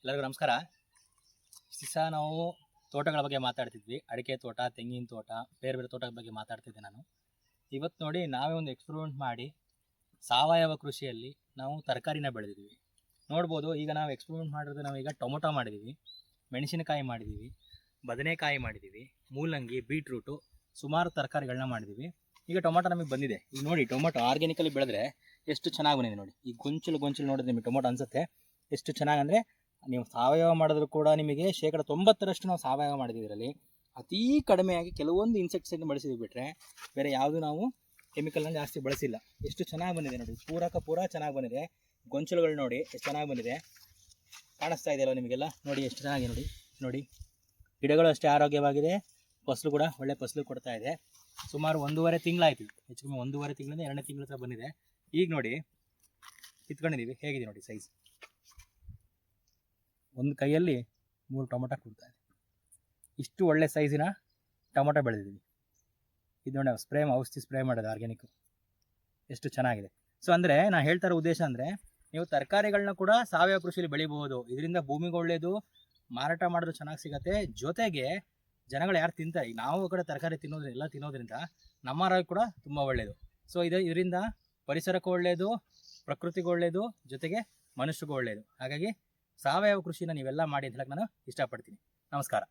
ಎಲ್ಲರಿಗೂ ನಮಸ್ಕಾರ. ದಿವಸ ನಾವು ತೋಟಗಳ ಬಗ್ಗೆ ಮಾತಾಡ್ತಿದ್ವಿ. ಅಡಿಕೆ ತೋಟ, ತೆಂಗಿನ ತೋಟ, ಬೇರೆ ಬೇರೆ ತೋಟದ ಬಗ್ಗೆ ಮಾತಾಡ್ತಿದ್ದೆ ನಾನು. ಇವತ್ತು ನೋಡಿ ನಾವೇ ಒಂದು ಎಕ್ಸ್ಪೆರಿಮೆಂಟ್ ಮಾಡಿ ಸಾವಯವ ಕೃಷಿಯಲ್ಲಿ ನಾವು ತರಕಾರಿನ ಬೆಳೆದಿದ್ದೀವಿ. ನೋಡ್ಬೋದು, ಈಗ ನಾವು ಎಕ್ಸ್ಪೆರಿಮೆಂಟ್ ಮಾಡಿರೋದು, ನಾವೀಗ ಟೊಮೊಟೊ ಮಾಡಿದ್ದೀವಿ, ಮೆಣಸಿನಕಾಯಿ ಮಾಡಿದ್ದೀವಿ, ಬದನೆಕಾಯಿ ಮಾಡಿದ್ದೀವಿ, ಮೂಲಂಗಿ, ಬೀಟ್ರೂಟು, ಸುಮಾರು ತರಕಾರಿಗಳನ್ನ ಮಾಡಿದ್ದೀವಿ. ಈಗ ಟೊಮೊಟೊ ನಮಗೆ ಬಂದಿದೆ. ಈಗ ನೋಡಿ, ಟೊಮೊಟೊ ಆರ್ಗ್ಯಾನಿಕಲ್ಲಿ ಬೆಳೆದ್ರೆ ಎಷ್ಟು ಚೆನ್ನಾಗಿ ಬಂದಿದೆ ನೋಡಿ. ಈ ಗೊಂಚಲು ನೋಡಿದ್ರೆ ನಿಮಗೆ ಟೊಮೊಟೊ ಅನಿಸುತ್ತೆ ಎಷ್ಟು ಚೆನ್ನಾಗಿ. ಅಂದರೆ ನೀವು ಸಾವಯವ ಮಾಡಿದ್ರು ಕೂಡ ನಿಮಗೆ 90% ನಾವು ಸಾವಯವ ಮಾಡಿದ್ದೀವಿ. ಇದರಲ್ಲಿ ಅತೀ ಕಡಿಮೆಯಾಗಿ ಕೆಲವೊಂದು ಇನ್ಸೆಕ್ಟ್ಸೈಡ್ ಬಳಸಿದ್ವಿ, ಬಿಟ್ಟರೆ ಬೇರೆ ಯಾವುದು ನಾವು ಕೆಮಿಕಲ್ನ ಜಾಸ್ತಿ ಬಳಸಿಲ್ಲ. ಎಷ್ಟು ಚೆನ್ನಾಗಿ ಬಂದಿದೆ ನೋಡಿ. ಪೂರ ಚೆನ್ನಾಗಿ ಬಂದಿದೆ. ಗೊಂಚಲುಗಳು ನೋಡಿ ಎಷ್ಟು ಚೆನ್ನಾಗಿ ಬಂದಿದೆ, ಕಾಣಿಸ್ತಾ ಇದೆಯಲ್ಲ ನಿಮಗೆಲ್ಲ. ನೋಡಿ ಎಷ್ಟು ಚೆನ್ನಾಗಿ ನೋಡಿ. ಗಿಡಗಳು ಅಷ್ಟೇ ಆರೋಗ್ಯವಾಗಿದೆ, ಫಸಲು ಕೂಡ ಒಳ್ಳೆ ಫಸಲು ಕೊಡ್ತಾ ಇದೆ. ಸುಮಾರು 1.5 ತಿಂಗಳಾಯಿತು, ಹೆಚ್ಚು ಕಮ್ಮಿ 1.5 ತಿಂಗಳಿಂದ 2 ತಿಂಗಳ ಹತ್ರ ಬಂದಿದೆ. ಈಗ ನೋಡಿ ಕಿತ್ಕೊಂಡಿದ್ದೀವಿ, ಹೇಗಿದೆ ನೋಡಿ ಸೈಜ್. ಒಂದು ಕೈಯಲ್ಲಿ 3 ಟೊಮೊಟೊ ಕೊಡ್ತಾ ಇದೆ. ಇಷ್ಟು ಒಳ್ಳೆ ಸೈಜಿನ ಟೊಮೊಟೊ ಬೆಳೆದಿದ್ದೀವಿ. ಇದು ನೋಡಿ, ಔಷಧಿ ಸ್ಪ್ರೇ ಮಾಡೋದು ಆರ್ಗ್ಯಾನಿಕ್. ಎಷ್ಟು ಚೆನ್ನಾಗಿದೆ. ಸೊ ಅಂದರೆ ನಾನು ಹೇಳ್ತಾ ಇರೋ ಉದ್ದೇಶ ಅಂದರೆ, ನೀವು ತರಕಾರಿಗಳನ್ನ ಕೂಡ ಸಾವಯವ ಕೃಷಿಯಲ್ಲಿ ಬೆಳಿಬಹುದು. ಇದರಿಂದ ಭೂಮಿಗೆ ಒಳ್ಳೆಯದು, ಮಾರಾಟ ಮಾಡೋದು ಚೆನ್ನಾಗಿ ಸಿಗುತ್ತೆ. ಜೊತೆಗೆ ಜನಗಳು ಯಾರು ತಿಂತಾರೆ, ನಾವು ಕಡೆ ತರಕಾರಿ ತಿನ್ನೋದ್ರಿಂದ ನಮ್ಮ ಆರೋಗ್ಯ ಕೂಡ ತುಂಬ ಒಳ್ಳೆಯದು. ಸೊ ಇದರಿಂದ ಪರಿಸರಕ್ಕೂ ಒಳ್ಳೆಯದು, ಪ್ರಕೃತಿಗೂ ಒಳ್ಳೆಯದು, ಜೊತೆಗೆ ಮನುಷ್ಯರಿಗೂ ಒಳ್ಳೆಯದು. ಹಾಗಾಗಿ ಸಾವಯವ ಕೃಷಿನ ನೀವೆಲ್ಲ ಮಾಡಿ ಅಂತ ಹೇಳಕ್ಕೆ ನಾನು ಇಷ್ಟಪಡ್ತೀನಿ. ನಮಸ್ಕಾರ.